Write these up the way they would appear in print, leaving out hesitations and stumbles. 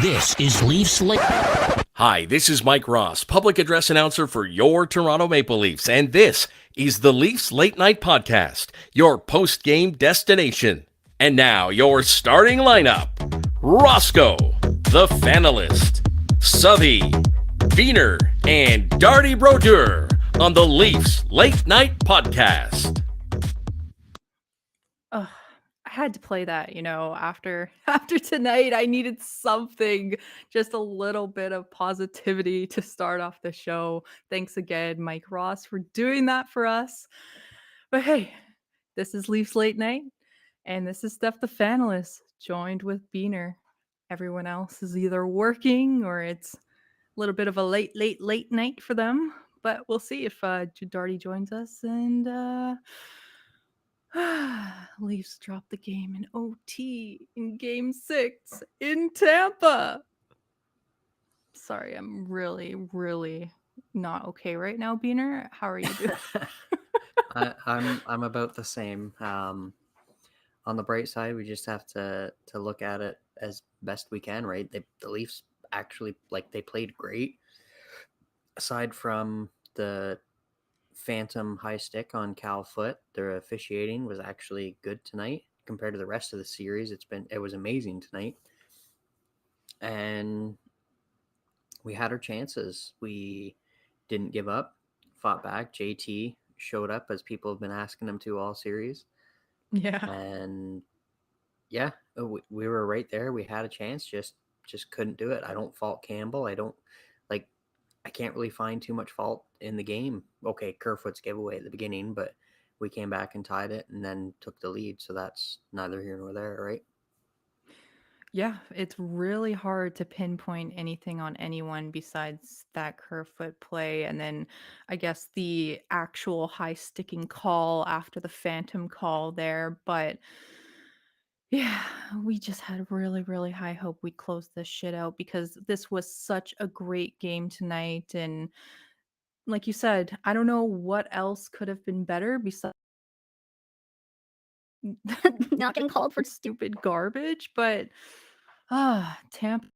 This is Leafs Late. Hi, this is Mike Ross, public address announcer for your Toronto Maple Leafs, and this is the Leafs Late Night Podcast, your post-game destination. And now, your starting lineup. Roscoe, the Fanalist, Southey, Wiener, and Darty Brodeur on the Leafs Late Night Podcast. I had to play that, after tonight. I needed something, just a little bit of positivity to start off the show. Thanks again, Mike Ross, for doing that for us. But hey, this is Leafs Late Night, and this is Steph the Fanalist, joined with Wiener. Everyone else is either working or it's a little bit of a late night for them. But we'll see if Darty joins us and Leafs dropped the game in OT in Game 6 in Tampa. Sorry, I'm really not okay right now, Beaner. How are you doing? I'm about the same. On the bright side, we just have to look at it as best we can, right? The Leafs actually, they played great. Aside from the phantom high stick on Cal Foot, their officiating was actually good tonight compared to the rest of the series. It was amazing tonight, and we had our chances. We didn't give up, fought back. JT showed up as people have been asking him to all series. Yeah. And yeah, we were right there. We had a chance, just couldn't do it. I don't fault Campbell. I can't really find too much fault in the game. Okay, Kerfoot's giveaway at the beginning, but we came back and tied it and then took the lead. So that's neither here nor there, right? Yeah, it's really hard to pinpoint anything on anyone besides that Kerfoot play. And then I guess the actual high sticking call after the phantom call there. But yeah, we just had really high hope we closed this shit out because this was such a great game tonight. And like you said, I don't know what else could have been better besides not getting called for stupid garbage. But Tampa,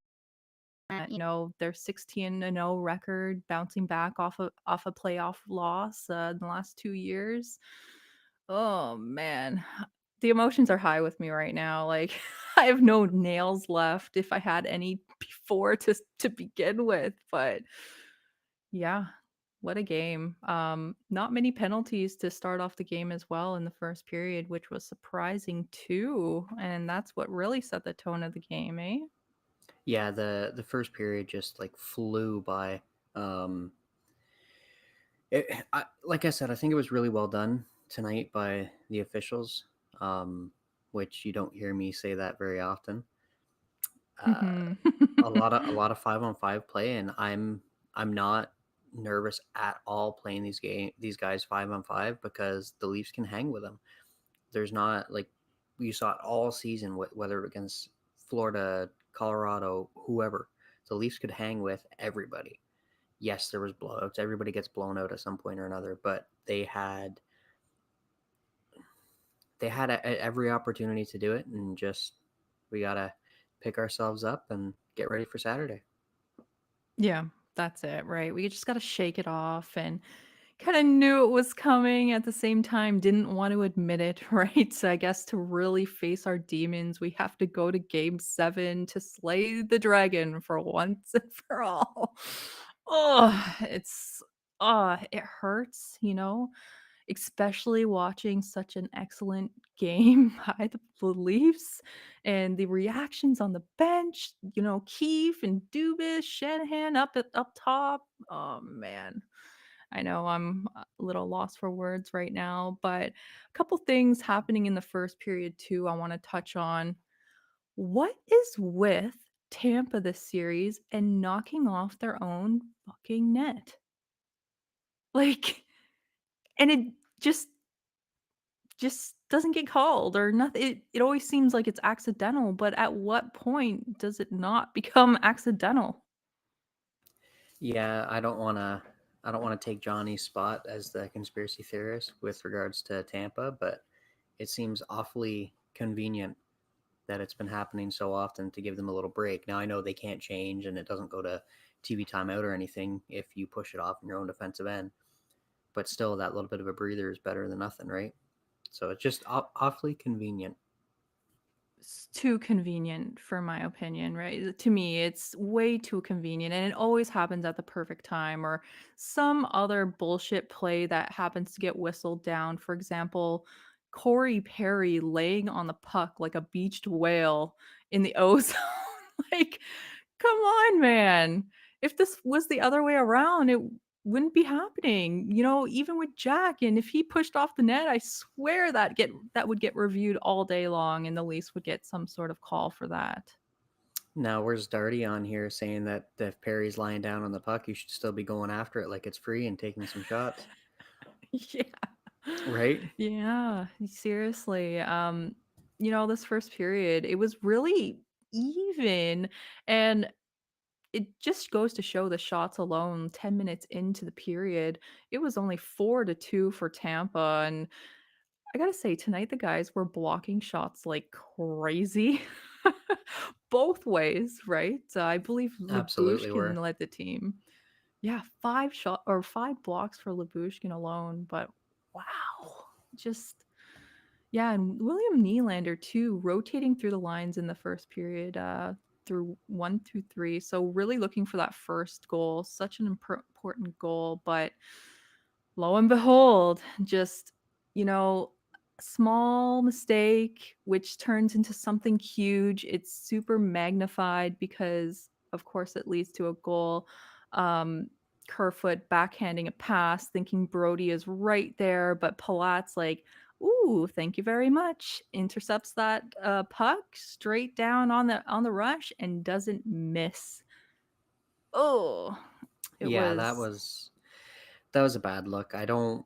their 16-0 record, bouncing back off a playoff loss in the last 2 years. Oh man, the emotions are high with me right now. Like I have no nails left if I had any before to begin with, but yeah, what a game. Not many penalties to start off the game as well in the first period, which was surprising too, and that's what really set the tone of the game, eh? Yeah, the first period just flew by. Like I said, I think it was really well done tonight by the officials, which you don't hear me say that very often. Mhm. A lot of 5-on-5 play, and I'm not nervous at all playing these guys 5-on-5 because the Leafs can hang with them. There's not you saw it all season, whether against Florida, Colorado, whoever. The Leafs could hang with everybody. Yes, there was blowouts. Everybody gets blown out at some point or another, but they had every opportunity to do it, and just we gotta pick ourselves up and get ready for Saturday. Yeah, that's it, right? We just got to shake it off and kind of knew it was coming at the same time, didn't want to admit it, right? So I guess to really face our demons, we have to go to game 7 to slay the dragon for once and for all. It hurts, especially watching such an excellent game by the Leafs and the reactions on the bench, Keefe and Dubas, Shanahan up top. Oh man. I know I'm a little lost for words right now, but a couple things happening in the first period too I want to touch on. What is with Tampa this series and knocking off their own fucking net? Like, and it just doesn't get called or nothing. It always seems like it's accidental, but at what point does it not become accidental? Yeah, I don't want to take Johnny's spot as the conspiracy theorist with regards to Tampa, but it seems awfully convenient that it's been happening so often to give them a little break. Now I know they can't change and it doesn't go to TV timeout or anything if you push it off in your own defensive end, but still that little bit of a breather is better than nothing, right? So it's just awfully convenient. It's too convenient for my opinion, right? To me, it's way too convenient and it always happens at the perfect time or some other bullshit play that happens to get whistled down. For example, Corey Perry laying on the puck like a beached whale in the ozone. Like, come on, man. If this was the other way around, it wouldn't be happening. Even with Jack, and if he pushed off the net, I swear that would get reviewed all day long, and the Leafs would get some sort of call for that. Now where's Darty on here saying that if Perry's lying down on the puck, you should still be going after it like it's free and taking some shots, Yeah. right? Yeah, seriously. This first period, it was really even, and it just goes to show the shots alone 10 minutes into the period, it was only 4-2 for Tampa. And I gotta say, tonight the guys were blocking shots like crazy. Both ways, right? I believe Absolutely Labushkin were. led the team. Yeah, 5 blocks for Labushkin alone, but wow. Just yeah, and William Nylander too, rotating through the lines in the first period, through 1 through 3. So really looking for that first goal, such an important goal, but lo and behold, just, you know, small mistake which turns into something huge. It's super magnified because of course it leads to a goal. Um Kerfoot backhanding a pass, thinking Brody is right there, but Palat's like, "Ooh, thank you very much." Intercepts that puck straight down on the rush and doesn't miss. Oh, it Yeah, that was was that was a bad look. I don't,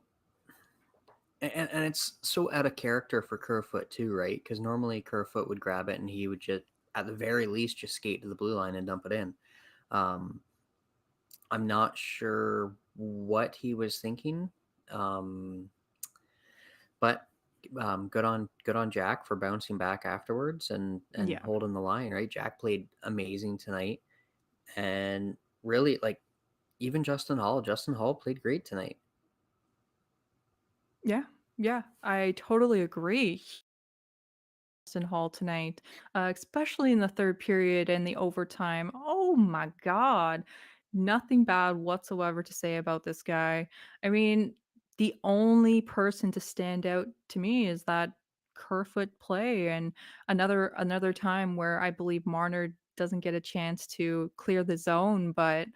and it's so out of character for Kerfoot too, right? Because normally Kerfoot would grab it and he would just, at the very least, just skate to the blue line and dump it in. Um, I'm not sure what he was thinking, um, but good on Jack for bouncing back afterwards and yeah. holding the line. Right, Jack played amazing tonight, and really like even Justin Hall played great tonight. Yeah, yeah, I totally agree. Austin Hall tonight, especially in the third period and the overtime. Oh my God. Nothing bad whatsoever to say about this guy. I mean, the only person to stand out to me is that Kerfoot play and another time where I believe Marner doesn't get a chance to clear the zone, but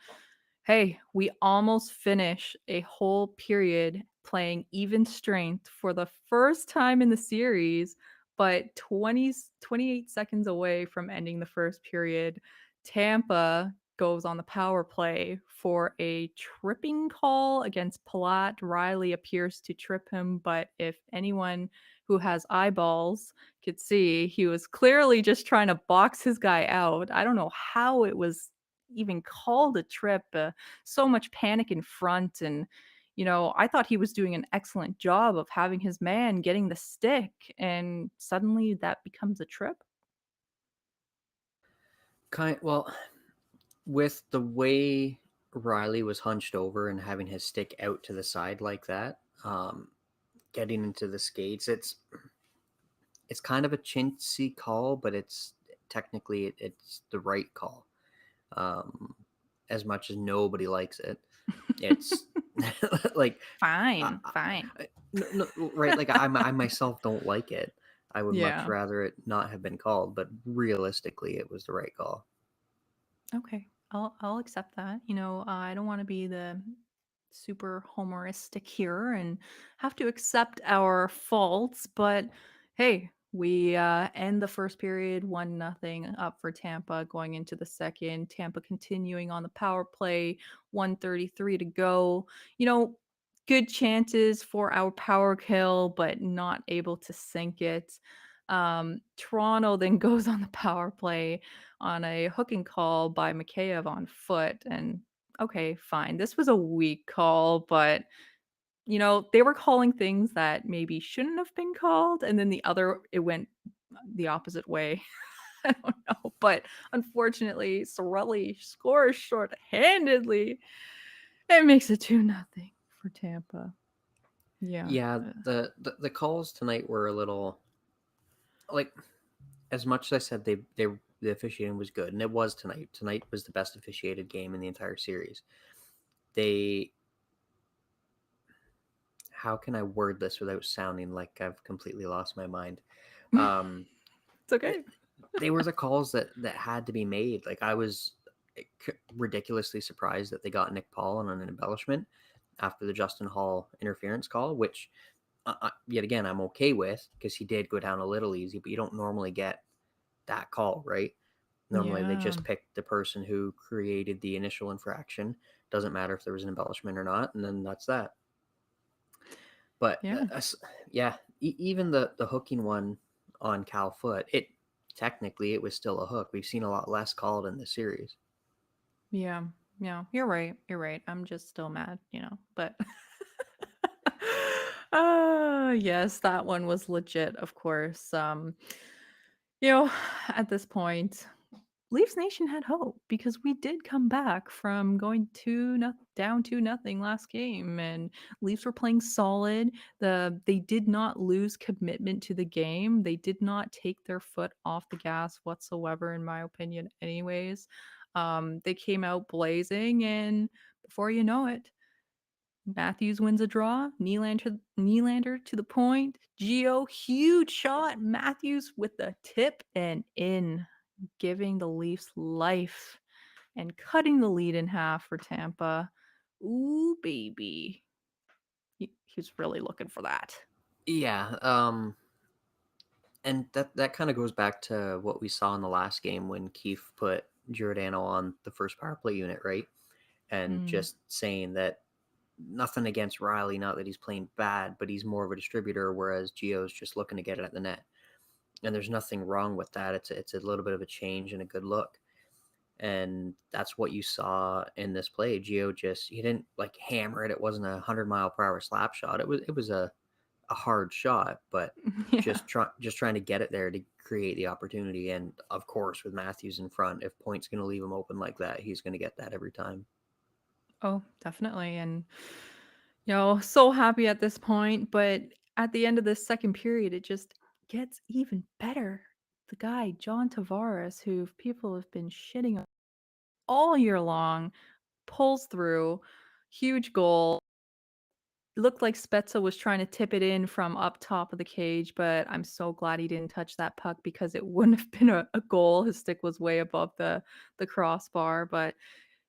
hey, we almost finish a whole period playing even strength for the first time in the series, but 28 seconds away from ending the first period, Tampa goes on the power play for a tripping call against Palat. Riley appears to trip him, but if anyone who has eyeballs could see, he was clearly just trying to box his guy out. I don't know how it was even called a trip. So much panic in front, and I thought he was doing an excellent job of having his man getting the stick, and suddenly that becomes a trip. Well, with the way Riley was hunched over and having his stick out to the side like that, getting into the skates, it's kind of a chintzy call, but it's technically it's the right call. Um, as much as nobody likes it, it's like Fine, fine. no, no, right. Like I myself don't like it. I would much Yeah. rather it not have been called, but realistically, it was the right call. Okay. I'll accept that. I don't want to be the super homeristic here and have to accept our faults, but hey, we end the first period 1-0 up for Tampa going into the second. Tampa continuing on the power play, 1:33 to go. You know, good chances for our power kill, but not able to sink it. Toronto then goes on the power play on a hooking call by Mikheyev on foot. And okay, fine. This was a weak call, but they were calling things that maybe shouldn't have been called. And then the other, it went the opposite way. I don't know, but unfortunately, Sorelli scores short-handedly. It makes it 2-0 for Tampa. Yeah. Yeah, the calls tonight were a little like, as much as I said the officiating was good, and it was tonight. Tonight was the best officiated game in the entire series. They How can I word this without sounding like I've completely lost my mind? Um, It's okay. they were the calls that had to be made. Like, I was ridiculously surprised that they got Nick Paul on an embellishment after the Justin Hall interference call, which yet again I'm okay with because he did go down a little easy, but you don't normally get that call, right? Normally they Yeah. just pick the person who created the initial infraction. Doesn't matter if there was an embellishment or not, and then that's that. But Yeah. yeah, even the hooking one on Cal Foot, it technically it was still a hook. We've seen a lot less called in this series. Yeah. Yeah. You're right. You're right. I'm just still mad, but yes, that one was legit, of course. You know, at this point, Leafs Nation had hope because we did come back from going down 2-0 last game, and Leafs were playing solid. They did not lose commitment to the game. They did not take their foot off the gas whatsoever, in my opinion. Anyways, they came out blazing, and before you know it, Matthews wins a draw. Nylander to the point. Geo, huge shot. Matthews with the tip and in, giving the Leafs life and cutting the lead in half for Tampa. Ooh, baby. He was really looking for that. Yeah, and that kind of goes back to what we saw in the last game when Keefe put Giordano on the first power play unit, right? And Mm. just saying that nothing against Riley, not that he's playing bad, but he's more of a distributor, whereas Gio's just looking to get it at the net. And there's nothing wrong with that. It's a little bit of a change and a good look. And that's what you saw in this play. Gio just he didn't like hammer it. It wasn't 100 mile per hour slap shot. It was a hard shot, but Yeah. just trying to get it there to create the opportunity. And of course, with Matthews in front, if Point's going to leave him open like that, he's going to get that every time. Oh, definitely. And, so happy at this point. But at the end of this second period, it just gets even better. The guy, John Tavares, who people have been shitting on all year long, pulls through. Huge goal. Looked like Spezza was trying to tip it in from up top of the cage, but I'm so glad he didn't touch that puck because it wouldn't have been a goal. His stick was way above the crossbar. But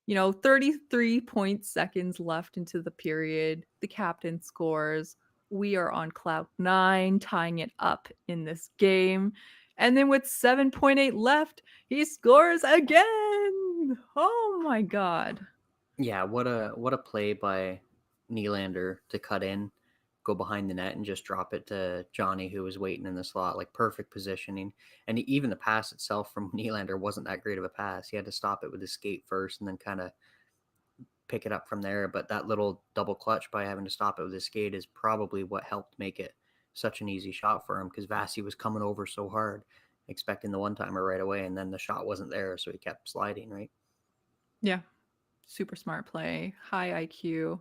33 seconds left into the period. The captain scores. We are on cloud nine, tying it up in this game. And then with 7.8 left, he scores again. Oh my God. Yeah, what a play by Nylander to cut in, go behind the net, and just drop it to Johnny, who was waiting in the slot. Like, perfect positioning. And even the pass itself from Nylander wasn't that great of a pass. He had to stop it with his skate first, and then kind of pick it up from there. But that little double clutch by having to stop it with his skate is probably what helped make it such an easy shot for him, because Vasi was coming over so hard, expecting the one timer right away, and then the shot wasn't there, so he kept sliding. Right. Yeah. Super smart play, high IQ.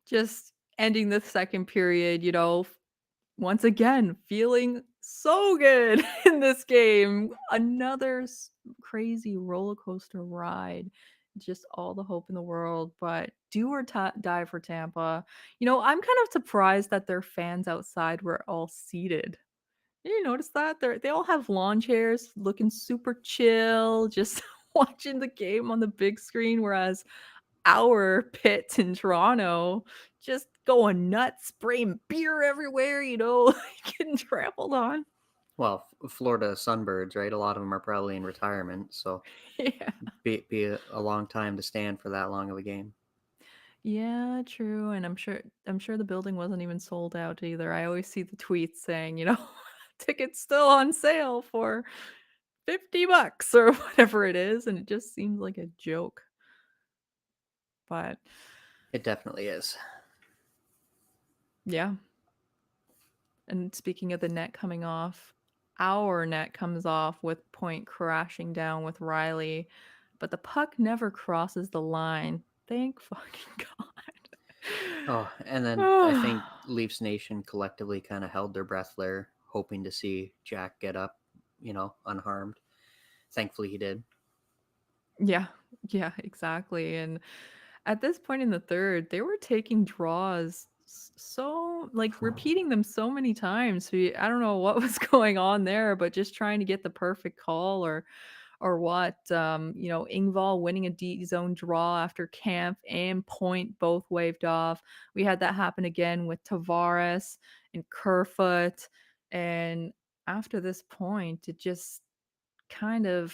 Just ending the second period, once again, feeling so good in this game. Another crazy roller coaster ride. Just all the hope in the world, but do or die for Tampa. I'm kind of surprised that their fans outside were all seated. Did you notice that? They all have lawn chairs, looking super chill, just watching the game on the big screen, whereas our pit in Toronto just going nuts, spraying beer everywhere, getting trampled on. Well, Florida sunbirds, right? A lot of them are probably in retirement, so Yeah. be a long time to stand for that long of a game. Yeah, true. And I'm sure the building wasn't even sold out either. I always see the tweets saying, tickets still on sale for $50 or whatever it is, and it just seems like a joke. But It definitely is. yeah. And speaking of the net coming off, our net comes off with point crashing down with Riley, but the puck never crosses the line. Thank fucking Oh, and then I God. think Leafs Nation collectively kind of held their breath there, hoping to see Jack get up, unharmed. Thankfully, he did. Yeah, yeah, exactly. And at this point in the third, they were taking draws so like repeating them so many times. So I don't know what was going on there, but just trying to get the perfect call or what. Ingval winning a D zone draw after Camp and Point both waved off. We had that happen again with Tavares and Kerfoot. And after this point, it just kind of,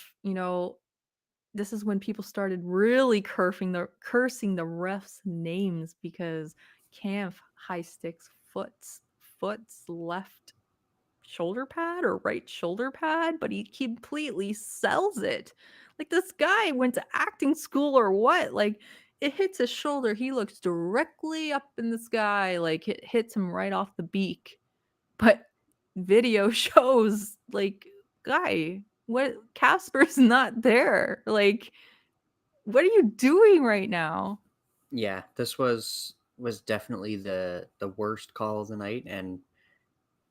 this is when people started really cursing the refs' names because Camp high sticks foot's left shoulder pad or right shoulder pad, but he completely sells it. Like this guy went to acting school or what? Like it hits his shoulder, he looks directly up in the sky, like it hits him right off the beak. But video shows like, guy, what Casper's not there. Like, what are you doing right now? Yeah, this was definitely the worst call of the night, and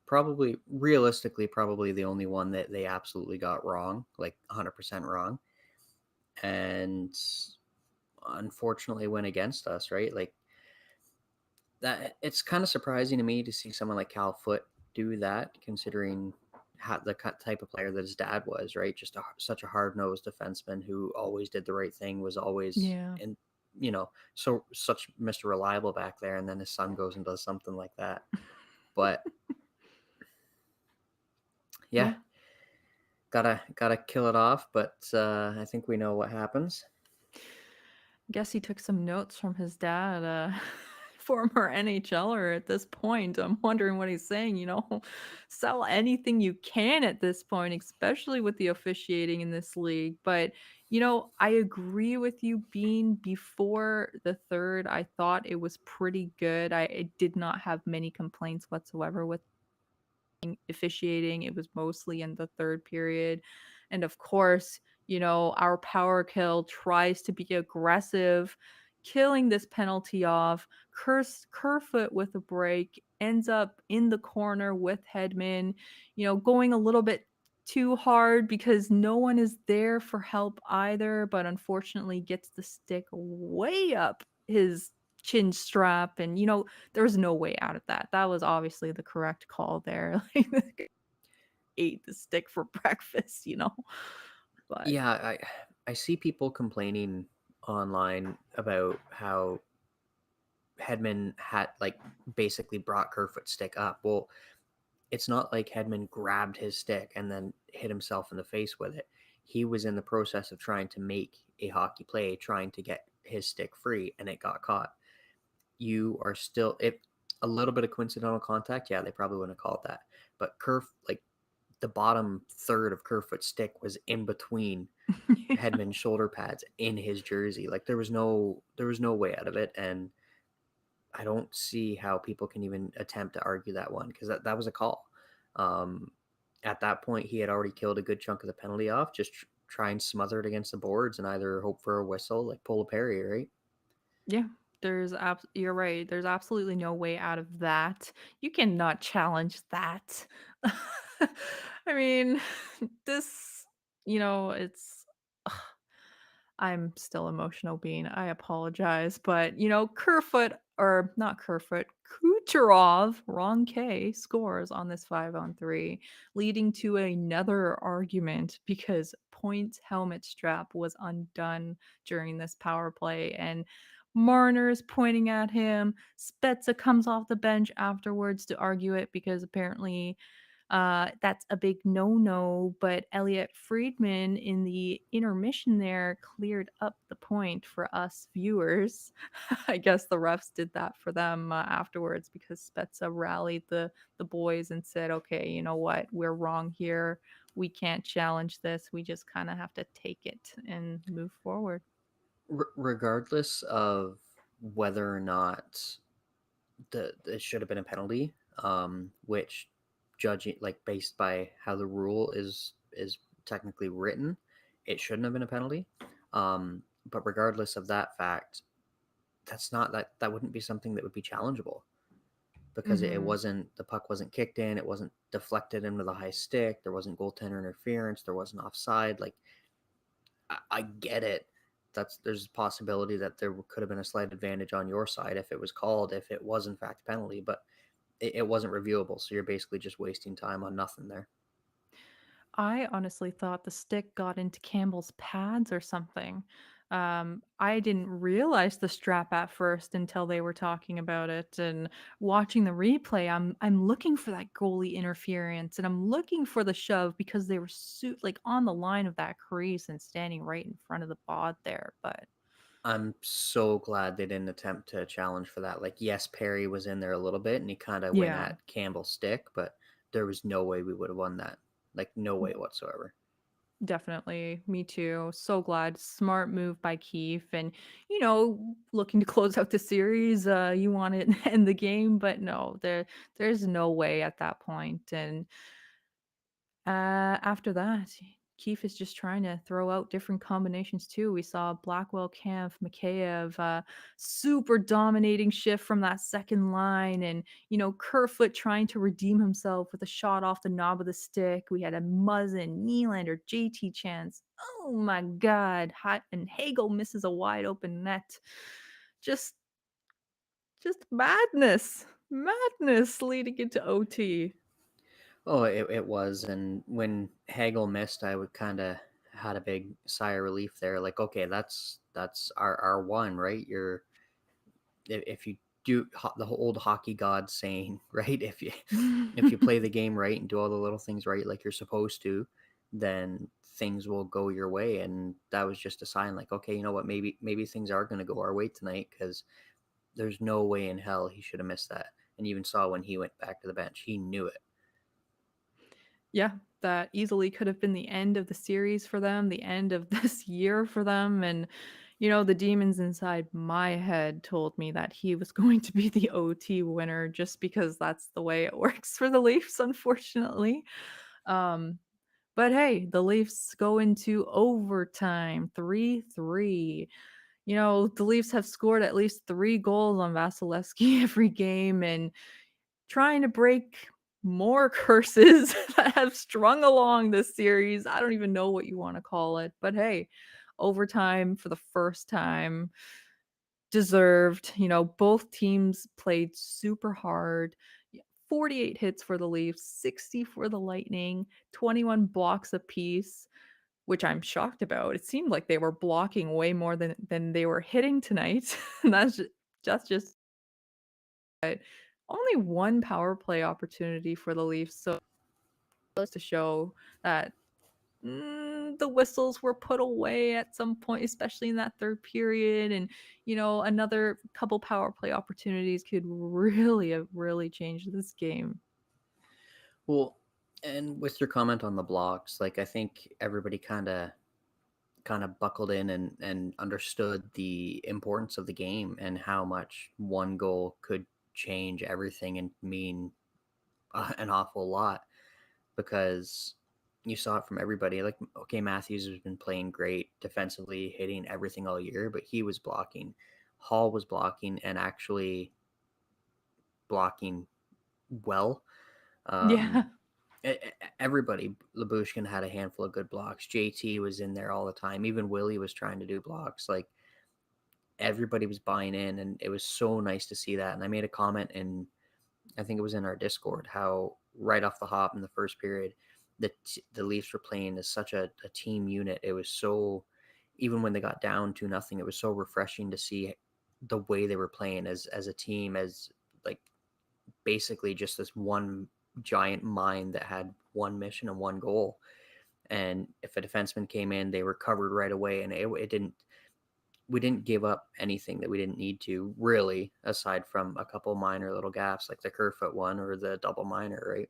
probably realistically probably the only one that they absolutely got wrong, like 100% wrong, and unfortunately went against us, right? Like that, it's kind of surprising to me to see someone like Cal Foot do that, considering how the type of player that his dad was, right? Just such a hard nosed defenseman who always did the right thing, was always Yeah. in, so such Mr. Reliable back there, and then his son goes and does something like that. But yeah, Yeah. gotta kill it off. But I think we know what happens. Guess he took some notes from his dad, former NHLer at this point. I'm wondering what he's saying, sell anything you can at this point, especially with the officiating in this league. But, I agree with you being before the third. I thought it was pretty good. I did not have many complaints whatsoever with officiating. It was mostly in the third period. And of course, our power kill tries to be aggressive, killing this penalty off. Kerfoot with a break ends up in the corner with Hedman, going a little bit too hard because no one is there for help either, but unfortunately gets the stick way up his chin strap. And, there was no way out of that. That was obviously the correct call there. Like, this guy ate the stick for breakfast. But Yeah, I see people complaining online about how Hedman had like basically brought Kerfoot's stick up. Well, it's not like Hedman grabbed his stick and then hit himself in the face with it. He was in the process of trying to make a hockey play, trying to get his stick free, and it got caught. You are still, if a little bit of coincidental contact, yeah, they probably wouldn't have called that. But like the bottom third of Kerfoot's stick was in between Hedman's shoulder pads in his jersey. Like there was no way out of it, and I don't see how people can even attempt to argue that one, because that was a call. Um, at that point, he had already killed a good chunk of the penalty off. Just try and smother it against the boards and either hope for a whistle, like pull a Perry, right? yeah, you're right. There's absolutely no way out of that. You cannot challenge that. I mean, this, it's I'm still emotional being. I apologize, but Kerfoot or not Kerfoot, Kucherov, wrong K, scores on this 5-on-3, leading to another argument because Point's helmet strap was undone during this power play, and Marner's pointing at him. Spezza comes off the bench afterwards to argue it because apparently that's a big no-no, but Elliot Friedman in the intermission there cleared up the point for us viewers. I guess the refs did that for them afterwards because Spezza rallied the boys and said, "Okay, you know what? We're wrong here. We can't challenge this. We just kind of have to take it and move forward." Regardless of whether or not it should have been a penalty, which judging like based by how the rule is technically written, it shouldn't have been a penalty. But regardless of that fact, that wouldn't be something that would be challengeable because it Mhm. wasn't the puck wasn't kicked in, it wasn't deflected into the high stick, there wasn't goaltender interference, there wasn't offside. Like I get it. There's a possibility that there could have been a slight advantage on your side if it was called, if it was in fact a penalty, but it wasn't reviewable. So you're basically just wasting time on nothing there. I honestly thought the stick got into Campbell's pads or something. I didn't realize the strap at first until they were talking about it. And watching the replay, I'm looking for that goalie interference and I'm looking for the shove because they were like on the line of that crease and standing right in front of the bod there. But I'm so glad they didn't attempt to challenge for that. Like, yes, Perry was in there a little bit and he kind of went yeah. at Campbell's stick, but there was no way we would have won that. Like, no way whatsoever. Definitely. Me too. So glad. Smart move by Keefe. And, looking to close out the series. You want it to end the game, but no, there's no way at that point. And after that, Keefe is just trying to throw out different combinations too. We saw Blackwell, Camp, Mikheyev, super dominating shift from that second line, and Kerfoot trying to redeem himself with a shot off the knob of the stick. We had a Muzzin, Nylander, JT chance. Oh my God! And Hagel misses a wide open net. Just, just madness leading into OT. Oh, it was. And when Hagel missed, I would kind of had a big sigh of relief there. Like, okay, that's our one, right? If you do the old hockey god saying, right? If you play the game right and do all the little things right like you're supposed to, then things will go your way. And that was just a sign, like, okay, you know what? Maybe things are going to go our way tonight because there's no way in hell he should have missed that. And you even saw when he went back to the bench, he knew it. Yeah, that easily could have been the end of the series for them, the end of this year for them. And, the demons inside my head told me that he was going to be the OT winner just because that's the way it works for the Leafs, unfortunately. Um, but hey, the Leafs go into overtime 3-3. The Leafs have scored at least 3 goals on Vasilevsky every game. And trying to break more curses that have strung along this series. I don't even know what you want to call it, but hey, overtime for the first time, deserved. Both teams played super hard. 48 hits for the Leafs, 60 for the Lightning, 21 blocks apiece, which I'm shocked about. It seemed like they were blocking way more than they were hitting tonight. And that's just only one power play opportunity for the Leafs, so goes to show that the whistles were put away at some point, especially in that third period. And, another couple power play opportunities could really have really changed this game. Well, and with your comment on the blocks, like I think everybody kind of buckled in and understood the importance of the game and how much one goal could change everything and mean an awful lot because you saw it from everybody. Like, okay, Matthews has been playing great defensively, hitting everything all year, but he was blocking. Hall was blocking and actually blocking well. Um, Yeah. everybody, Labushkin had a handful of good blocks. JT was in there all the time. Even Willie was trying to do blocks. Like, everybody was buying in, and it was so nice to see that. And I made a comment in, I think it was in our Discord, how right off the hop in the first period, the Leafs were playing as such a team unit. It was so, even when they got down to nothing, it was so refreshing to see the way they were playing as a team, as like basically just this one giant mind that had one mission and one goal. And if a defenseman came in, they were covered right away, and it didn't. We didn't give up anything that we didn't need to, really, aside from a couple minor little gaps like the Kerfoot one or the double minor, right?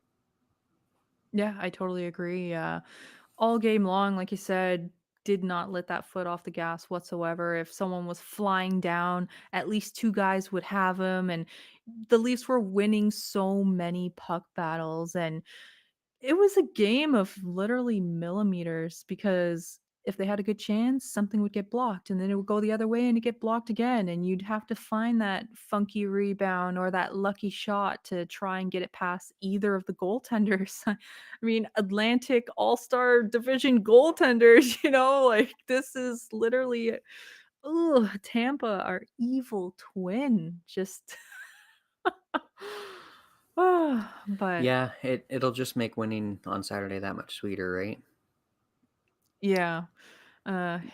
Yeah, I totally agree. All game long, like you said, did not let that foot off the gas whatsoever. If someone was flying down, at least two guys would have him. And the Leafs were winning so many puck battles. And it was a game of literally millimeters because if they had a good chance, something would get blocked and then it would go the other way and it get blocked again. And you'd have to find that funky rebound or that lucky shot to try and get it past either of the goaltenders. I mean, Atlantic All Star Division goaltenders, like this is literally, oh, Tampa, our evil twin. Just, but Yeah, it'll just make winning on Saturday that much sweeter, right? yeah.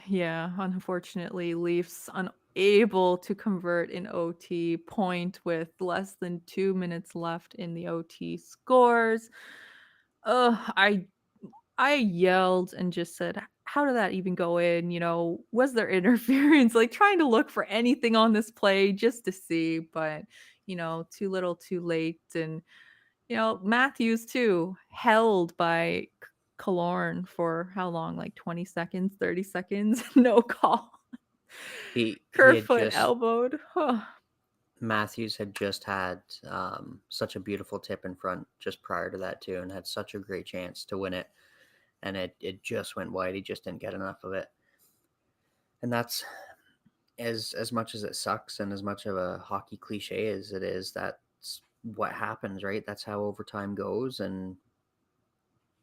Yeah, unfortunately, Leafs unable to convert in OT, point with less than 2 minutes left in the OT scores. I yelled and just said, "How did that even go in? Was there interference?" Like trying to look for anything on this play just to see, but too little, too late. And Matthews too, held by Killorn for how long? Like 20 seconds, 30 seconds, no call. He had Kerfoot just elbowed. Matthews had just had such a beautiful tip in front just prior to that too, and had such a great chance to win it, and it just went wide. He just didn't get enough of it, and that's as much as it sucks and as much of a hockey cliche as it is. That's what happens, right? That's how overtime goes, and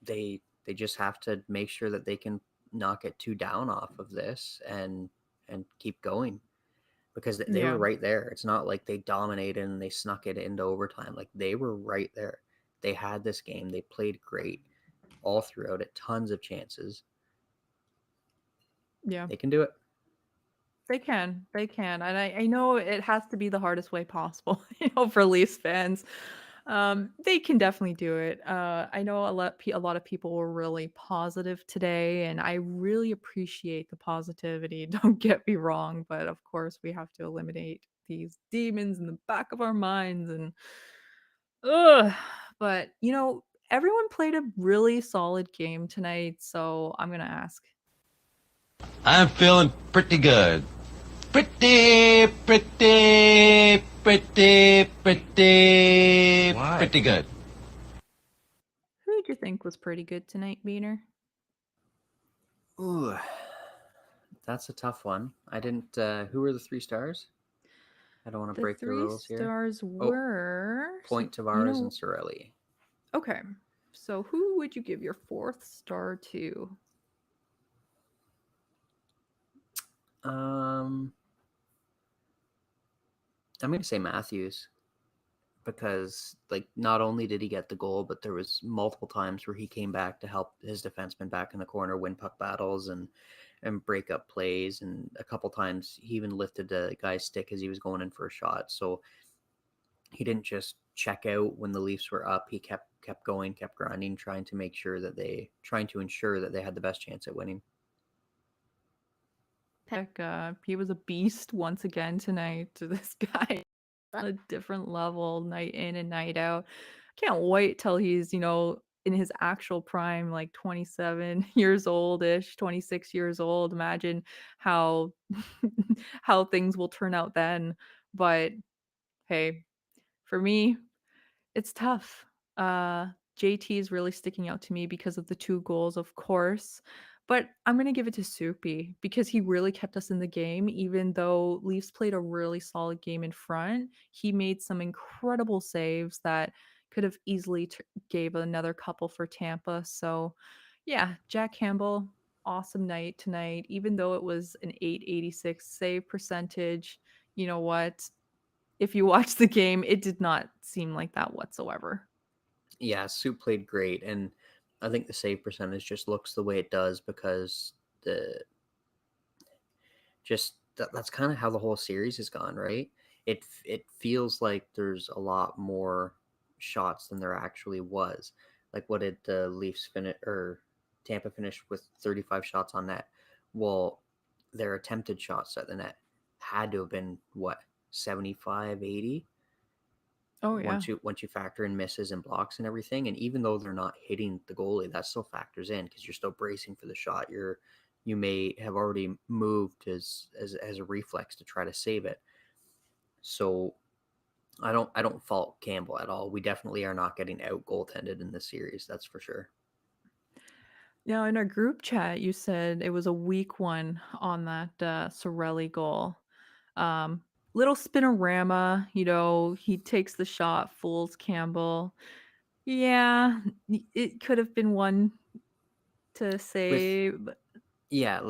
they just have to make sure that they can not get too down off of this and keep going because they were Yeah, right there. It's not like they dominated and they snuck it into overtime. Like they were right there. They had this game. They played great all throughout it. Tons of chances. yeah. They can do it. They can. They can. And I know it has to be the hardest way possible, for Leafs fans. They can definitely do it. I know a lot of people were really positive today, and I really appreciate the positivity. Don't get me wrong, but of course we have to eliminate these demons in the back of our minds and ugh. But everyone played a really solid game tonight, so I'm gonna ask. I'm feeling pretty good. Pretty good. Who do you think was pretty good tonight, Beaner? Ooh, that's a tough one. I didn't. Who were the 3 stars? I don't want to The break the three rules here. stars Oh, were Point, Tavares, and Sorelli. okay. So who would you give your fourth star to? Um, I'm gonna say Matthews because like not only did he get the goal, but there was multiple times where he came back to help his defenseman back in the corner win puck battles and break up plays, and a couple times he even lifted the guy's stick as he was going in for a shot. So he didn't just check out when the Leafs were up. He kept going, kept grinding, trying to ensure that they had the best chance at winning. Heck, he was a beast once again tonight. This guy on a different level, night in and night out. Can't wait till he's, in his actual prime, like 27 years old ish, 26 years old. Imagine how how things will turn out then. But hey, for me, it's tough. JT is really sticking out to me because of the 2 goals, of course, but I'm gonna give it to Soupy because he really kept us in the game even though Leafs played a really solid game in front. He made some incredible saves that could have easily gave another couple for Tampa. So, yeah, Jack Campbell, awesome night tonight. Even though it was an 886 save percentage, you know what? If you watch the game, it did not seem like that whatsoever. Yeah, Soup played great, and I think the save percentage just looks the way it does because the that's kind of how the whole series has gone, right? It feels like there's a lot more shots than there actually was. Like, what did the Leafs finish or Tampa finish with 35 shots on net? Well, their attempted shots at the net had to have been what 75, 80 Oh, yeah. once you factor in misses and blocks and everything. And even though they're not hitting the goalie, that still factors in because you're still bracing for the shot. You're you may have already moved as a reflex to try to save it. So I don't fault Campbell at all. We definitely are not getting out goaltended in this series, that's for sure. Now, in our group chat, you said it was a weak one on that Sorelli goal. Um, Little spinorama, he takes the shot, fools Campbell. Yeah, it could have been one to With save. yeah,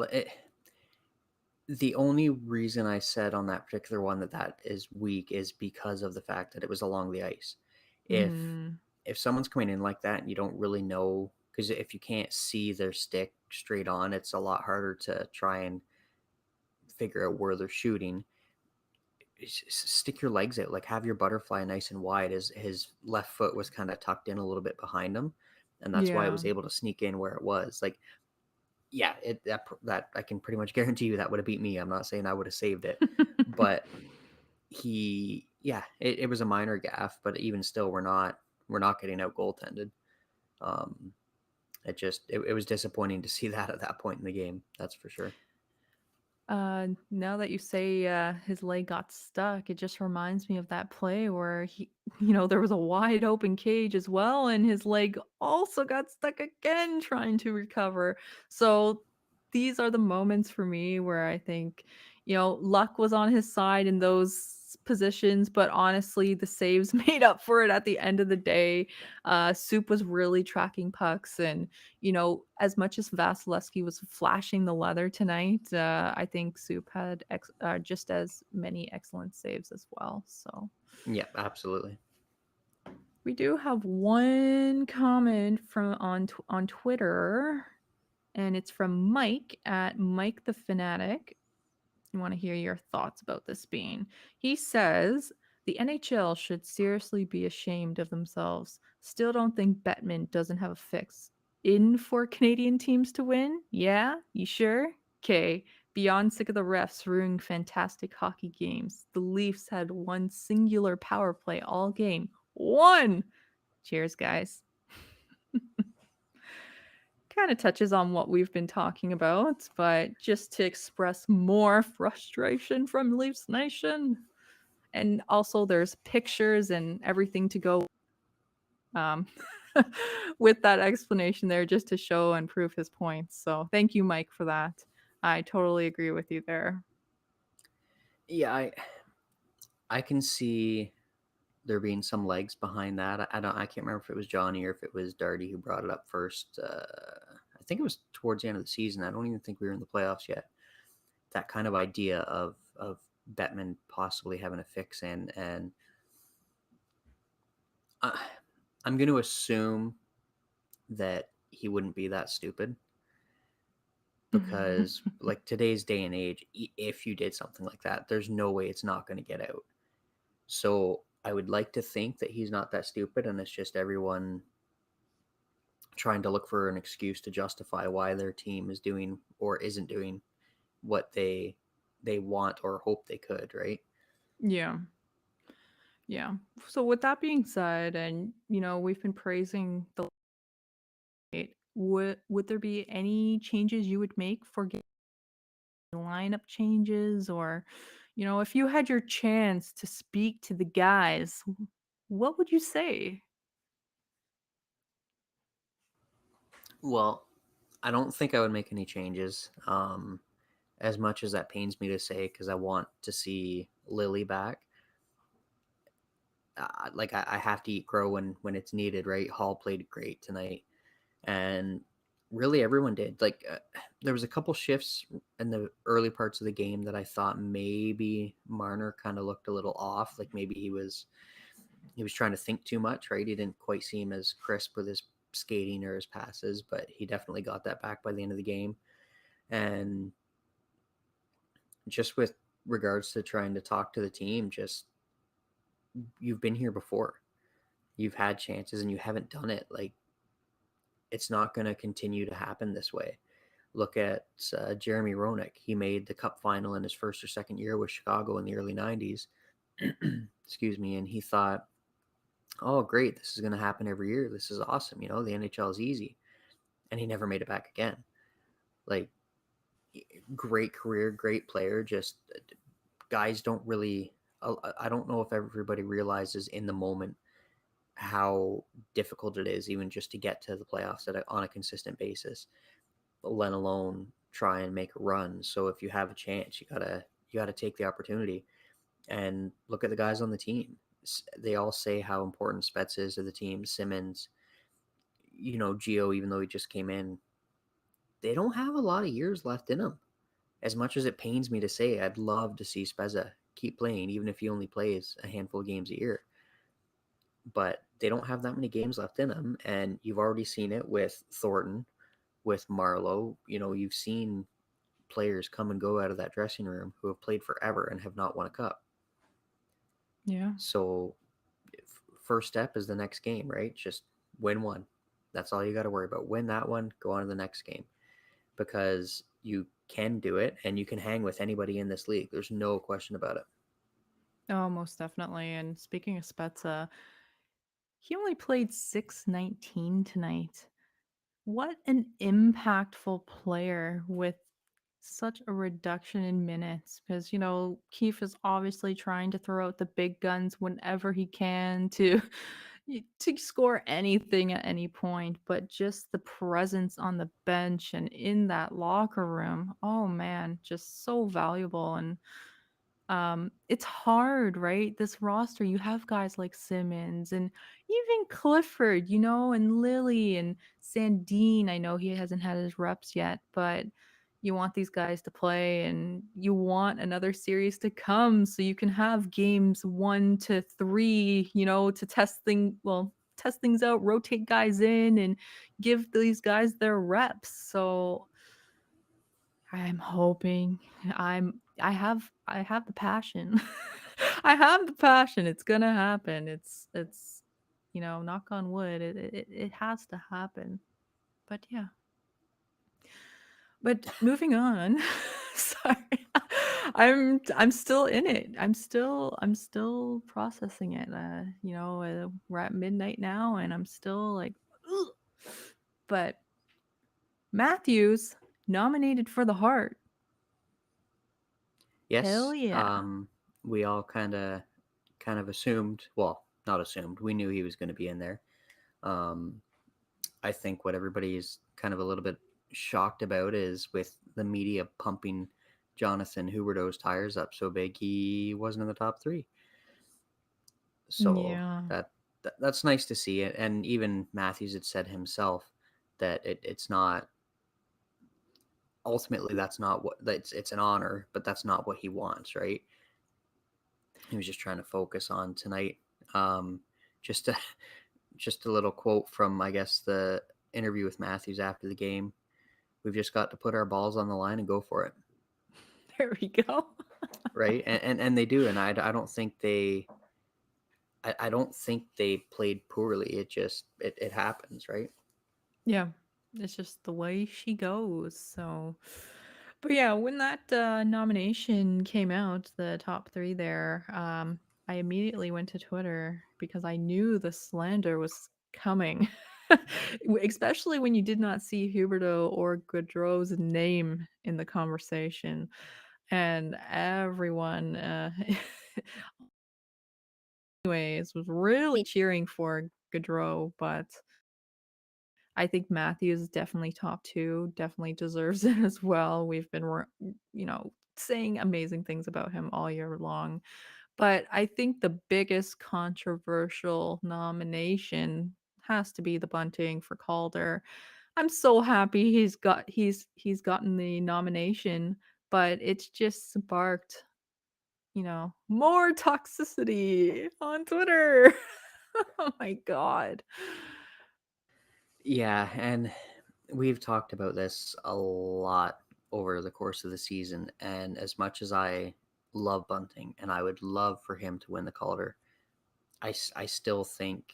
the only reason I said on that particular one that is weak is because of the fact that it was along the ice. If Mm, if someone's coming in like that and you don't really know, because if you can't see their stick straight on, it's a lot harder to try and figure out where they're shooting. Stick your legs out, like have your butterfly nice and wide. His left foot was kind of tucked in a little bit behind him, and that's why it yeah. was able to sneak in where it was. Like, yeah, that I can pretty much guarantee you that would have beat me. I'm not saying I would have saved it, but it was a minor gaff, but even still, we're not getting out goaltended. Um, it was disappointing to see that at that point in the game. That's for sure. Now that you say his leg got stuck, it just reminds me of that play where there was a wide open cage as well, and his leg also got stuck again trying to recover. So these are the moments for me where I think, luck was on his side in those positions, but honestly, the saves made up for it at the end of the day. Soup was really tracking pucks, and as much as Vasilevsky was flashing the leather tonight, I think Soup had just as many excellent saves as well. So Yeah, absolutely. we do have one comment from on Twitter, and it's from Mike at Mike the Fanatic. I want to hear your thoughts about this being. He says the NHL should seriously be ashamed of themselves. Still don't think Bettman doesn't have a fix. In for Canadian teams to win? Yeah? You sure? Okay. Beyond sick of the refs ruining fantastic hockey games. The Leafs had one singular power play all game. One! Cheers, guys. Kind of touches on what we've been talking about, but just to express more frustration from Leafs Nation. And also, there's pictures and everything to go um, with that explanation there just to show and prove his points. So, thank you, Mike, for that. I totally agree with you there. Yeah, I can see there being some legs behind that. I can't remember if it was Johnny or if it was Darty who brought it up first. I think it was towards the end of the season. I don't even think we were in the playoffs yet. That kind of idea of Bettman possibly having a fix in, and I'm going to assume that he wouldn't be that stupid, because like today's day and age, if you did something like that, there's no way it's not going to get out. So I would like to think that he's not that stupid, and it's just everyone trying to look for an excuse to justify why their team is doing or isn't doing what they want or hope they could, right? Yeah. Yeah. So, with that being said, and, we've been praising the late, would there be any changes you would make for lineup changes, or if you had your chance to speak to the guys, what would you say? Well, I don't think I would make any changes. As much as that pains me to say, because I want to see Lily back. I have to eat crow when it's needed, right? Hall played great tonight, and really everyone did. There was a couple shifts in the early parts of the game that I thought maybe Marner kind of looked a little off. Like maybe he was trying to think too much, right? He didn't quite seem as crisp with his skating or his passes, but he definitely got that back by the end of the game. And just with regards to trying to talk to the team, just you've been here before. You've had chances and you haven't done it. Like, it's not going to continue to happen this way. Look at Jeremy Roenick. He made the Cup final in his first or second year with Chicago in the early 90s. Excuse me. And he thought, oh, great, this is going to happen every year. This is awesome. The NHL is easy. And he never made it back again. Like, great career, great player. Just guys don't really. I don't know if everybody realizes in the moment how difficult it is, even just to get to the playoffs on a consistent basis, let alone try and make a run. So if you have a chance, you gotta take the opportunity and look at the guys on the team. They all say how important Spets is to the team. Simmons, Gio, even though he just came in, they don't have a lot of years left in them. As much as it pains me to say, I'd love to see Spezza keep playing, even if he only plays a handful of games a year. But they don't have that many games left in them, and you've already seen it with Thornton, with Marlowe. You've seen players come and go out of that dressing room who have played forever and have not won a cup. Yeah. So, first step is the next game, right? Just win one. That's all you got to worry about. Win that one, go on to the next game, because you can do it and you can hang with anybody in this league. There's no question about it. Oh, most definitely. And speaking of Spezza, he only played 619 tonight. What an impactful player with such a reduction in minutes, because Keefe is obviously trying to throw out the big guns whenever he can to to score anything at any point, but just the presence on the bench and in that locker room, oh man, just so valuable. And it's hard, right? This roster, you have guys like Simmons and even Clifford, and Lily and Sandine. I know he hasn't had his reps yet, but you want these guys to play and you want another series to come so you can have games 1 to 3, to test things out, rotate guys in and give these guys their reps. So I'm hoping. I have the passion. I have the passion. It's gonna happen. It's knock on wood. It has to happen. But yeah. But moving on. Sorry. I'm still in it. I'm still processing it. We're at midnight now and I'm still like ugh. But Matthews nominated for the Heart. Hell Yes, yeah. we all kind of assumed. Well, not assumed. We knew he was going to be in there. Um, I think what everybody is kind of a little bit shocked about is with the media pumping Jonathan Huberdeau's tires up so big, he wasn't in the top three. So Yeah. that's nice to see it. And even Matthews had said himself that it's not ultimately that's not what it's an honor, but that's not what he wants, right? He was just trying to focus on tonight. Um, just a just a little quote from I guess the interview with Matthews after the game. We've just got to put our balls on the line and go for it, There we go. right? And they do, and I don't think I don't think they played poorly. It happens, right? Yeah. It's just the way she goes. So, but yeah, when that nomination came out, the top three there, I immediately went to Twitter because I knew the slander was coming. Especially when you did not see Huberto or Gaudreau's name in the conversation. And everyone, anyways, was really cheering for Gaudreau, but I think Matthews is definitely top two, definitely deserves it as well. We've been, saying amazing things about him all year long. But I think the biggest controversial nomination has to be the bunting for Calder. I'm so happy he's gotten the nomination, but it's just sparked, more toxicity on Twitter. Oh my god. Yeah, and we've talked about this a lot over the course of the season. And as much as I love Bunting and I would love for him to win the Calder, I still think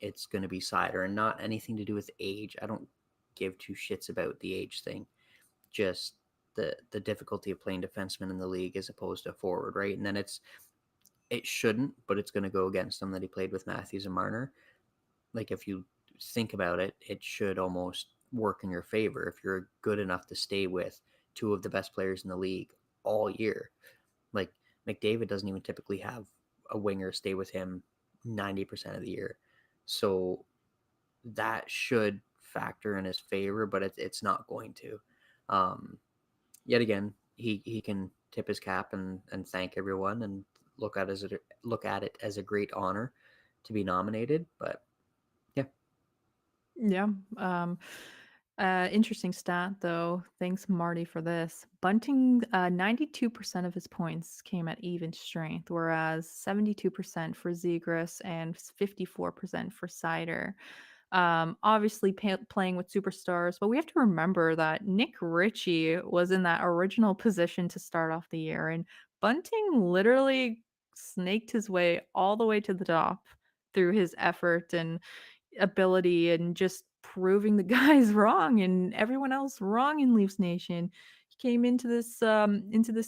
it's going to be Sider, and not anything to do with age. I don't give two shits about the age thing. Just the difficulty of playing defenseman in the league as opposed to forward, right? And then it shouldn't, but it's going to go against him that he played with Matthews and Marner. Like if you think about it, it should almost work in your favor if you're good enough to stay with two of the best players in the league all year. Like McDavid doesn't even typically have a winger stay with him 90% of the year. So that should factor in his favor, but it's not going to. Um, Yet again, he can tip his cap and thank everyone and look at it as a great honor to be nominated. But yeah, Yeah. Interesting stat though. Thanks, Marty, for this. Bunting, 92% of his points came at even strength, whereas 72% for Zegras and 54% for Cider. Obviously playing with superstars, but we have to remember that Nick Ritchie was in that original position to start off the year, and Bunting literally snaked his way all the way to the top through his effort and ability and just proving the guys wrong and everyone else wrong in Leafs Nation. He came into this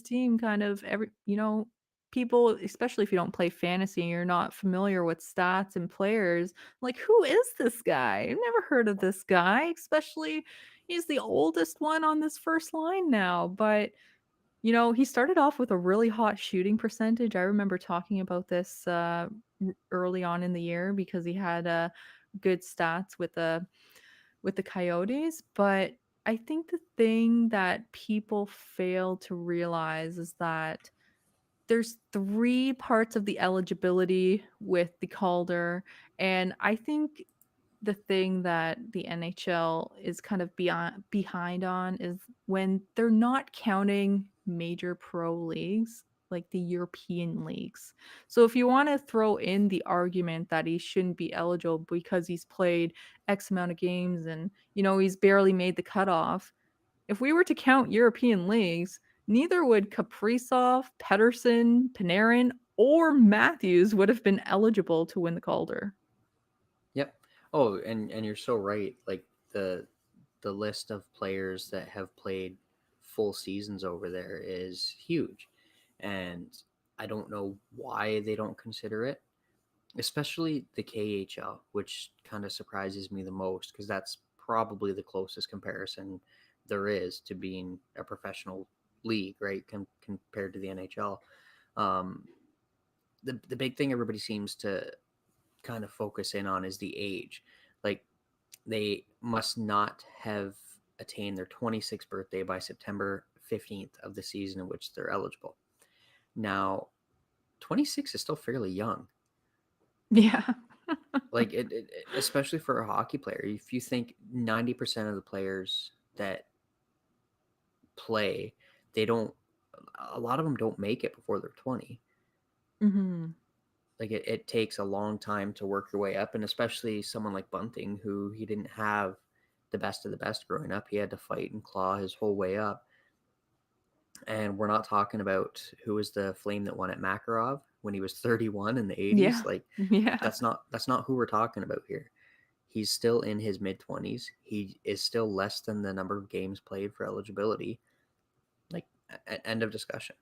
team kind of people, especially if you don't play fantasy and you're not familiar with stats and players, like who is this guy? I've never heard of this guy, especially he's the oldest one on this first line now, but he started off with a really hot shooting percentage. I remember talking about this early on in the year because he had good stats with the Coyotes. But I think the thing that people fail to realize is that there's three parts of the eligibility with the Calder, and I think the thing that the NHL is kind of behind on is when they're not counting major pro leagues like the European leagues. So if you want to throw in the argument that he shouldn't be eligible because he's played X amount of games and he's barely made the cutoff, if we were to count European leagues, neither would Kaprizov, Pedersen, Panarin, or Matthews would have been eligible to win the Calder. yep. Oh, and you're so right. Like the list of players that have played full seasons over there is huge, and I don't know why they don't consider it, especially the KHL, which kind of surprises me the most because that's probably the closest comparison there is to being a professional league, right? Compared to the NHL. Um, the big thing everybody seems to kind of focus in on is the age. Like they must not have attained their 26th birthday by September 15th of the season in which they're eligible. Now, 26 is still fairly young. Yeah. Like especially for a hockey player. If you think 90% of the players that play, they don't a lot of them don't make it before they're 20. hmm Like it takes a long time to work your way up, and especially someone like Bunting, who he didn't have the best of the best growing up. He had to fight and claw his whole way up. And we're not talking about who was the flame that won at Makarov when he was 31 in the 80s. Yeah. Like Yeah. that's not who we're talking about here. He's still in his mid 20s. He is still less than the number of games played for eligibility. Like end of discussion.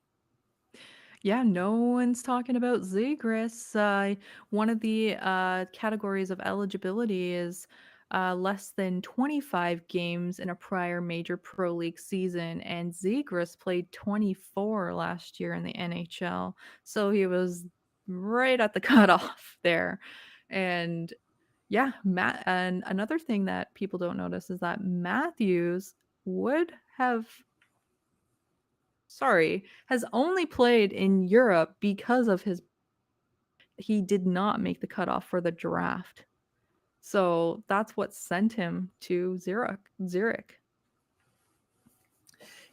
Yeah, no one's talking about Zegras. One of the categories of eligibility is less than 25 games in a prior major pro league season, and Zegras played 24 last year in the NHL. So he was right at the cutoff there. And yeah, Matt, and another thing that people don't notice is that Matthews would have has only played in Europe because of he did not make the cutoff for the draft. So that's what sent him to Zurich.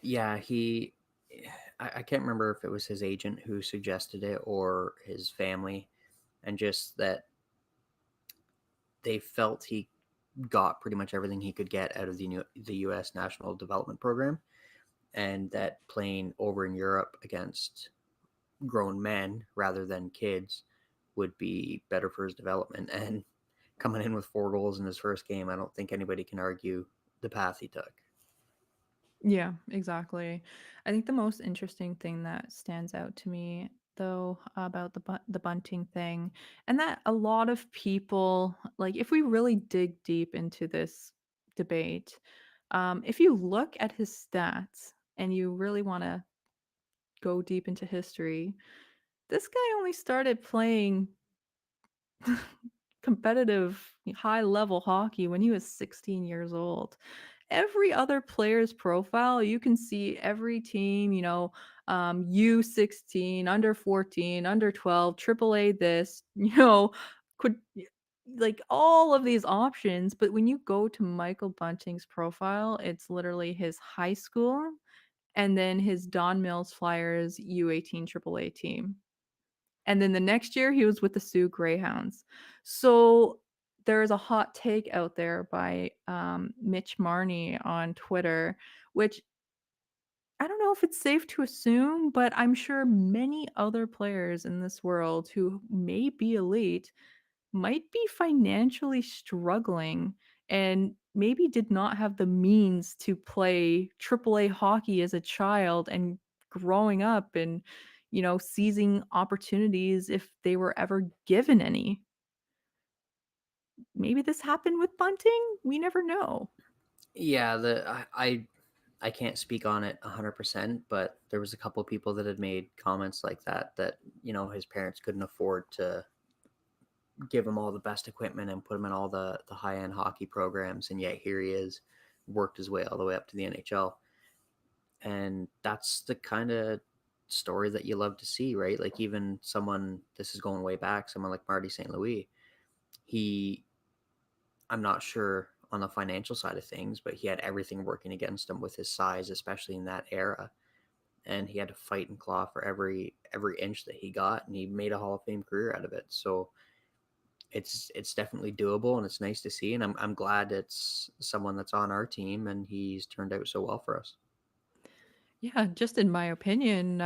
Yeah, I can't remember if it was his agent who suggested it or his family, and just that they felt he got pretty much everything he could get out of the U.S. National Development Program, and that playing over in Europe against grown men rather than kids would be better for his development. And coming in with 4 goals in his first game, I don't think anybody can argue the path he took. Yeah, exactly. I think the most interesting thing that stands out to me though about the bunting thing, and that a lot of people, like if we really dig deep into this debate, if you look at his stats, and you really want to go deep into history, this guy only started playing competitive high level hockey when he was 16 years old. Every other player's profile, you can see every team, U16, under 14, under 12, AAA this, could like all of these options. But when you go to Michael Bunting's profile, it's literally his high school and then his Don Mills Flyers U18 AAA team. And then the next year, he was with the Sioux Greyhounds. So there is a hot take out there by Mitch Marney on Twitter, which I don't know if it's safe to assume, but I'm sure many other players in this world who may be elite might be financially struggling and maybe did not have the means to play AAA hockey as a child and growing up and seizing opportunities if they were ever given any. Maybe this happened with Bunting. We never know. Yeah, I can't speak on it 100%, but there was a couple of people that had made comments like that his parents couldn't afford to give him all the best equipment and put him in all the high end hockey programs, and yet here he is, worked his way all the way up to the NHL, and that's the kind of story that you love to see, right? Like even someone, this is going way back, someone like Marty St. Louis, he, I'm not sure on the financial side of things, but he had everything working against him with his size, especially in that era, and he had to fight and claw for every inch that he got, and he made a Hall of Fame career out of it. So it's definitely doable, and it's nice to see, and I'm glad it's someone that's on our team and he's turned out so well for us. Yeah, just in my opinion,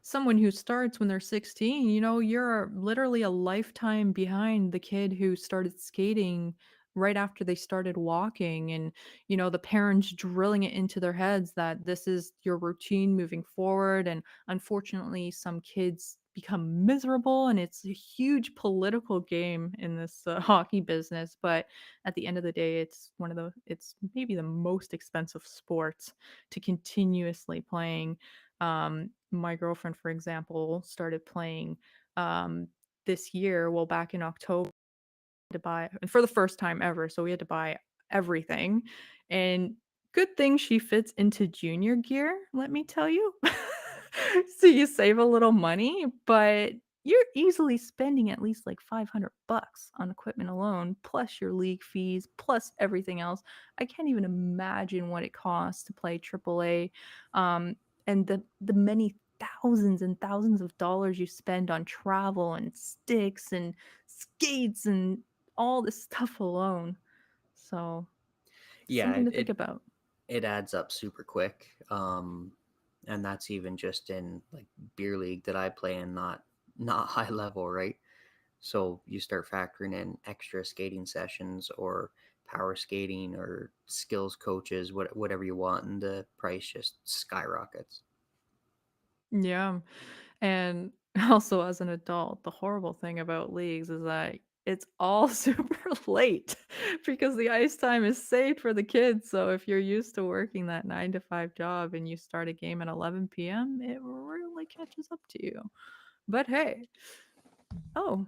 someone who starts when they're 16, you're literally a lifetime behind the kid who started skating right after they started walking. And, the parents drilling it into their heads that this is your routine moving forward. And unfortunately, some kids become miserable, and it's a huge political game in this hockey business. But at the end of the day, it's maybe the most expensive sport to continuously playing. My girlfriend, for example, started playing this year, well, back in October, to buy, and for the first time ever. So we had to buy everything. And good thing she fits into junior gear, let me tell you. So you save a little money, but you're easily spending at least like 500 bucks on equipment alone, plus your league fees, plus everything else. I can't even imagine what it costs to play AAA. And the many thousands and thousands of dollars you spend on travel and sticks and skates and all this stuff alone. So, Yeah, something to think it about. it adds up super quick. And that's even just in like beer league that I play in, not high level, right? So you start factoring in extra skating sessions or power skating or skills coaches, whatever you want, and the price just skyrockets. Yeah. And also, as an adult, the horrible thing about leagues is that it's all super late because the ice time is saved for the kids. So if you're used to working that 9 to 5 job and you start a game at 11 p.m., it really catches up to you. But hey, oh,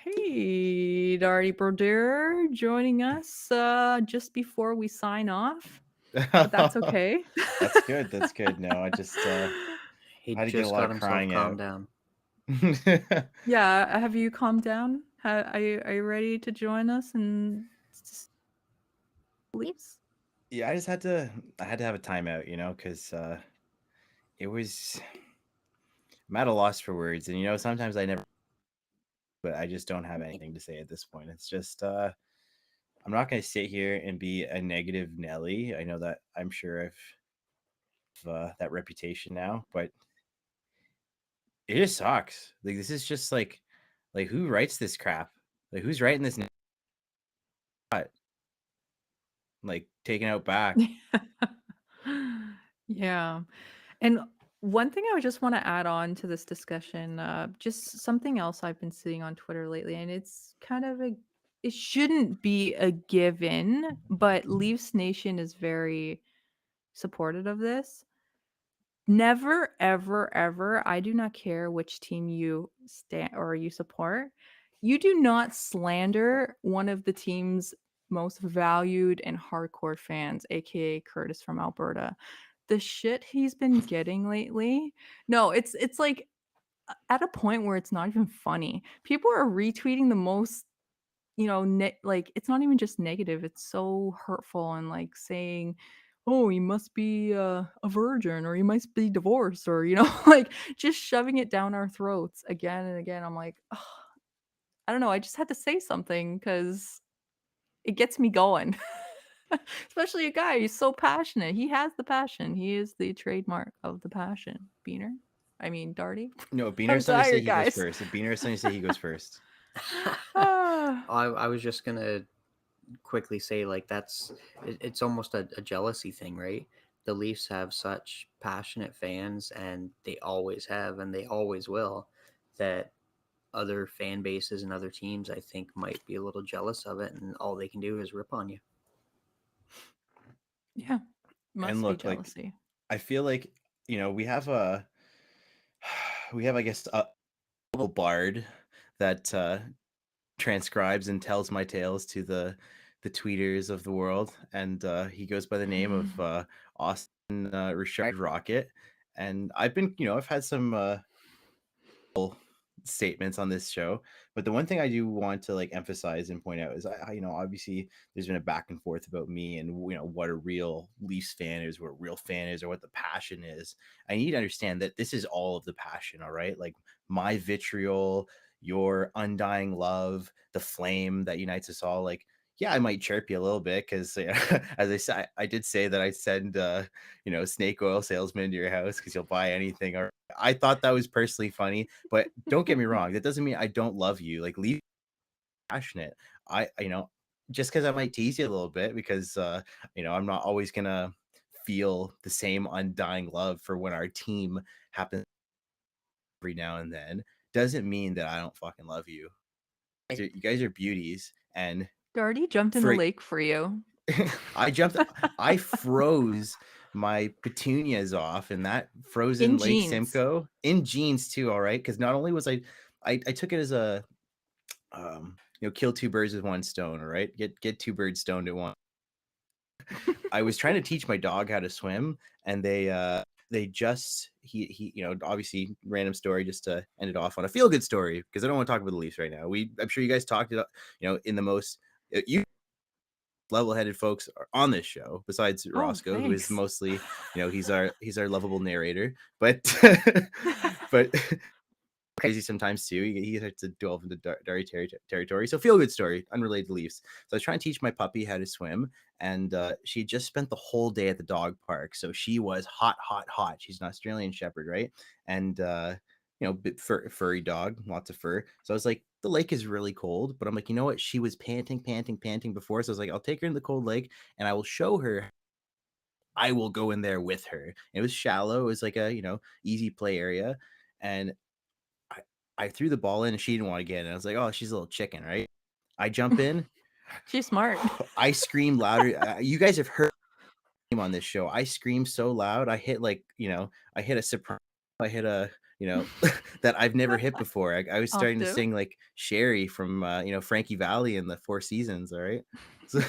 hey, Darty Broder, joining us just before we sign off, but that's okay. That's good. That's good. No, I just He had to get a just lot got of himself crying calmed out. down. Yeah, have you calmed down? Are you ready to join us and leaves? Yeah, I had to have a timeout, because it was I'm at a loss for words, and sometimes I never, but I just don't have anything to say at this point. It's just I'm not going to sit here and be a negative Nelly. I know that I'm sure I've that reputation now, but it just sucks. Like this is just like who writes this crap? Like who's writing this? Like taken out back. Yeah. And one thing I would just want to add on to this discussion, just something else I've been seeing on Twitter lately, and it's kind of it shouldn't be a given, but Leafs Nation is very supportive of this. Never, ever, ever. I do not care which team you stand or you support. You do not slander one of the team's most valued and hardcore fans, aka Curtis from Alberta. The shit he's been getting lately. No, it's like at a point where it's not even funny. People are retweeting the most, like it's not even just negative, it's so hurtful and like saying, "Oh, you must be a virgin or you must be divorced," or like just shoving it down our throats again and again. I'm like, "Ugh, I don't know, I just had to say something cuz it gets me going." Especially a guy, he's so passionate. He has the passion. He is the trademark of the passion. Beaner? I mean, Darty? No, Beaner I'm Sunny say tired, he goes guys. first. Beaner Sunny say he goes first. Ah. I was just gonna quickly say like it's almost a jealousy thing, right? The Leafs have such passionate fans, and they always have, and they always will. That other fan bases and other teams, I think, might be a little jealous of it, and all they can do is rip on you. Yeah, And must be look, like jealousy. I feel like we have a we have, I guess, a little bard that transcribes and tells my tales to the tweeters of the world, and he goes by the name of Austin Richard Rocket. And I've been, I've had some statements on this show, but the one thing I do want to like emphasize and point out is obviously there's been a back and forth about me and what a real Leafs fan is, what a real fan is, or what the passion is. I need to understand that this is all of the passion, all right? Like my vitriol, your undying love, the flame that unites us all. Like, yeah, I might chirp you a little bit because, as I said, I did say that I'd send, snake oil salesman to your house because you'll buy anything. Or I thought that was personally funny, but don't get me wrong. That doesn't mean I don't love you. Like, leave passionate. Just because I might tease you a little bit because, I'm not always gonna feel the same undying love for when our team happens every now and then. Doesn't mean that I don't fucking love you. You guys are beauties, and Darty jumped in the for lake for you. I froze my petunias off in that In frozen Lake jeans. Simcoe in jeans too. All right, because not only was I took it as a kill two birds with one stone. All right, get two birds stoned at once. I was trying to teach my dog how to swim, and they just he obviously random story just to end it off on a feel good story because I don't want to talk about the Leafs right now. I'm sure you guys talked it in the most you level-headed folks are on this show besides Oh, Roscoe, who is thanks. mostly he's our lovable narrator, but but crazy sometimes too. He has to delve into dirty territory. So feel good story, unrelated to Leafs. So I was trying to teach my puppy how to swim, and she just spent the whole day at the dog park. So she was hot, hot, hot. She's an Australian Shepherd, right? And bit furry dog, lots of fur. So I was like, the lake is really cold, but I'm like, you know what? She was panting, panting, panting before. So I was like, I'll take her in the cold lake, and I will show her. I will go in there with her. It was shallow. It was like a easy play area, and I, I threw the ball in and she didn't want to get it. And I was like, oh, she's a little chicken, right? I jump in. She's smart. I scream louder. You guys have heard on this show. I scream so loud. I hit I hit a surprise. I hit a, that I've never hit before. I was starting to Octave. sing like Sherry from, Frankie Valley in the Four Seasons. All right. So,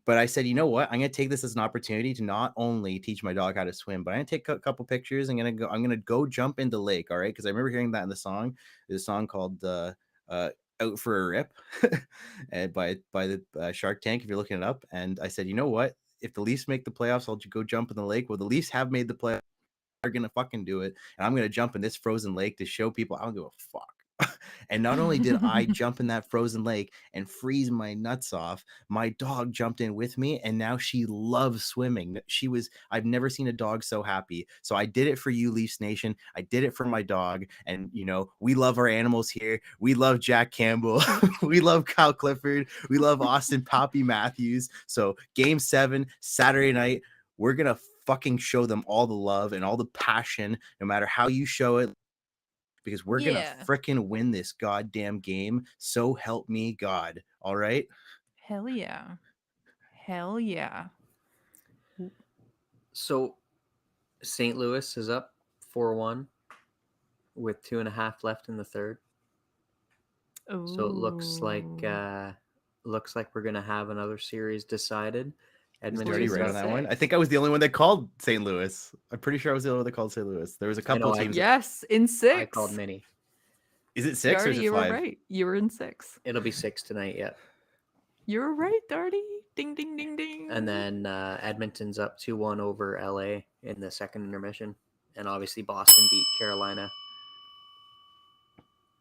but I said, you know what? I'm gonna take this as an opportunity to not only teach my dog how to swim, but I'm gonna take a couple pictures. I'm gonna go jump into the lake. All right, because I remember hearing that in the song. There's a song called "Out for a Rip" and by the Shark Tank. If you're looking it up, and I said, you know what? If the Leafs make the playoffs, I'll go jump in the lake. Well, the Leafs have made the playoffs. Are gonna fucking do it, and I'm gonna jump in this frozen lake to show people I don't give a fuck. And not only did I jump in that frozen lake and freeze my nuts off, my dog jumped in with me, and now she loves swimming. I've never seen a dog so happy. So I did it for you, Leafs Nation. I did it for my dog. And, we love our animals here. We love Jack Campbell. We love Kyle Clifford. We love Austin Poppy Matthews. So game 7, Saturday night, we're going to fucking show them all the love and all the passion, no matter how you show it, because we're going to Yeah. freaking win this goddamn game. So help me God. All right. Hell yeah. Hell yeah. So St. Louis is up 4-1 with 2.5 left in the third. So it looks Oh, like we're gonna have another series decided. Is We're Dirty Edmonton's right in on up. that one? I 6. think I was the only one that called St. Louis. I'm pretty sure I was the only one that called St. Louis. There was a I know couple I, teams. Yes, in I called 6. Mini. Is it 6 or is Darty, it you were 5? right. You were in 6. It'll be 6 tonight, yeah. You were right, Darty. Ding, ding, ding, ding. And then Edmonton's up 2-1 over LA in the second intermission. And obviously Boston beat Carolina.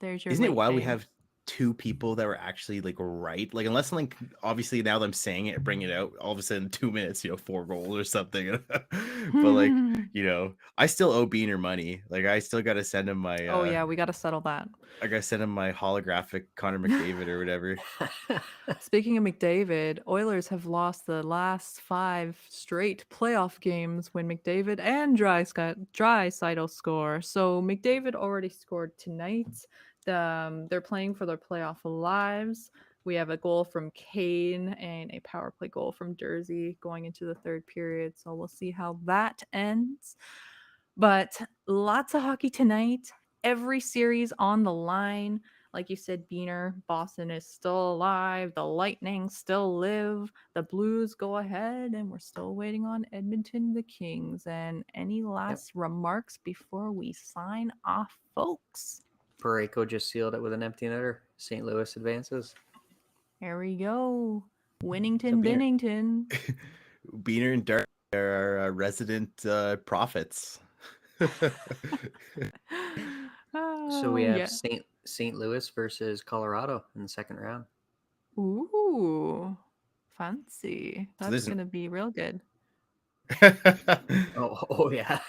There's your Isn't it late wild we fave. have 2 people that were actually like right? Like unless something, obviously now that I'm saying it, bring it out, all of a sudden 2 minutes, 4 goals or something. But like, I still owe Beaner money. Like I still got to send him my Oh yeah, we got to settle that. I got to send him my holographic Connor McDavid or whatever. Speaking of McDavid, Oilers have lost the last 5 straight playoff games when McDavid and Draisaitl score. So McDavid already scored tonight. They're playing for their playoff lives. We have a goal from Kane and a power play goal from Jersey going into the third period. So we'll see how that ends. But lots of hockey tonight. Every series on the line. Like you said, Beaner, Boston is still alive. The Lightning still live. The Blues go ahead, and we're still waiting on Edmonton, the Kings. And any last remarks before we sign off, folks? Parayko just sealed it with an empty netter. St. Louis advances. Here we go. Winnington, So Beaner- Binnington. Beaner and Dark are our resident prophets. So we Oh, have yeah. St. Louis versus Colorado in the second round. Ooh, fancy. That's there's going to be real good. Oh yeah.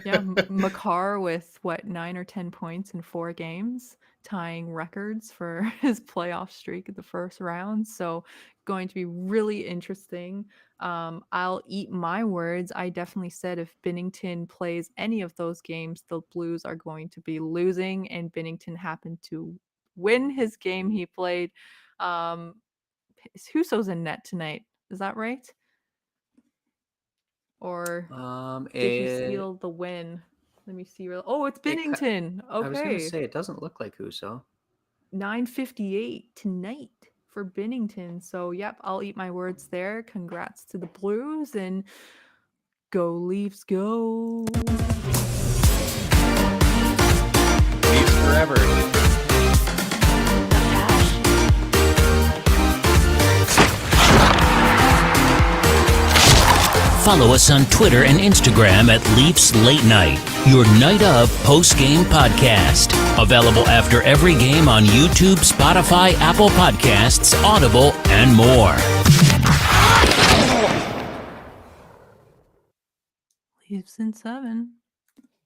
Yeah, Makar with 9 or 10 points in 4 games, tying records for his playoff streak at the first round. So, going to be really interesting. I'll eat my words. I definitely said if Binnington plays any of those games, the Blues are going to be losing, and Binnington happened to win his game he played. Um, Huso's in net tonight. Is that right? Or did he It, seal the win? Let me see. Oh, it's it Binnington. I was gonna Okay. say it doesn't look like Huso. 9:58 tonight for Binnington. So, yep, I'll eat my words there. Congrats to the Blues and go Leafs, go. Leafs forever. Follow us on Twitter and Instagram at Leafs Late Night, your night of post-game podcast. Available after every game on YouTube, Spotify, Apple Podcasts, Audible, and more. Leafs in 7.